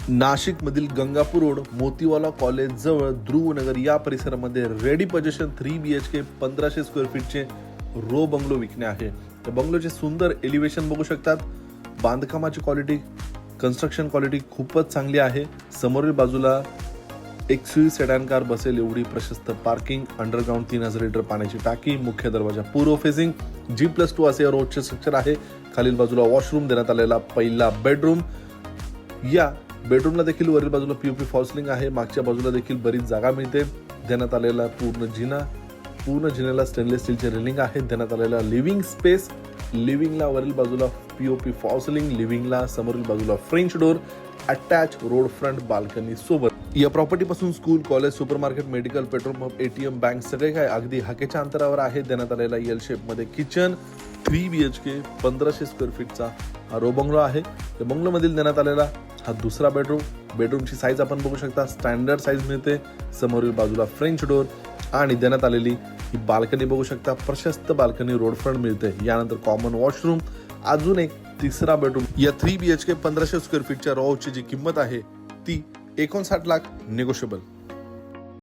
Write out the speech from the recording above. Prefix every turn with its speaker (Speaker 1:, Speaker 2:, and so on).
Speaker 1: नाशिकमधील Gangapur road Motiwala college जवळ ध्रुवनगर या परिसरामध्ये रेडी पोझिशन 3 BHK 1500 स्क्वेअर फीटचे रो बंगलो विकणे आहे. या बंगलोचे सुंदर एलिव्हेशन बघू शकतात. बांधकामाची क्वालिटी, कन्स्ट्रक्शन क्वालिटी खूपच चांगली आहे. समोरील बाजूला XUV सेडान कार बसेल एवढी प्रशस्त पार्किंग, अंडरग्राउंड 3000 लिटर पाण्याची टाकी, मुख्य दरवाजा पूर्व फेसिंग, G+2 असे रोडचे स्ट्रक्चर आहे. खालील बाजूला वॉशरूम देण्यात आलेला पहिला बेडरूम. या बेडरूमला देखील वरील बाजूला POP फॉल सिलिंग आहे. मागच्या बाजूला देखील बरीच जागा मिळते. देण्यात आलेला पूर्ण जिन्याला स्टेनलेस स्टीलचे रेलिंग आहे. देण्यात आलेला लिव्हिंग स्पेस, लिव्हिंगला वरील बाजूला POP फॉल सिलिंग, लिव्हिंगला समोरील बाजूला French door, attach road front balcony सोबत. या प्रॉपर्टी पासून school, college, supermarket, medical, petrol pump, ATM, bank सगळे काय अगदी हाकेच्या अंतरावर आहे. देण्यात आलेला L शेप मध्ये किचन, 3 BHK 1500 स्क्वेअर फीटचा हा रो बंगलो आहे. या बंगलो मधील देण्यात आलेला हा दुसरा बेडरूम. बेडरूमची साईज आपण बघू शकता, स्टँडर्ड साईज मिळते. समोरील बाजूला फ्रेंच डोर आणि देण्यात आलेली ही बाल्कनी बघू शकता. प्रशस्त बाल्कनी रोड फ्रंट मिळते. यानंतर कॉमन वॉशरूम, अजून एक तिसरा बेडरूम. या 3 BHK 1500 स्क्वेअर फीटच्या रोची जी किंमत आहे ती 59 लाख निगोशिएबल.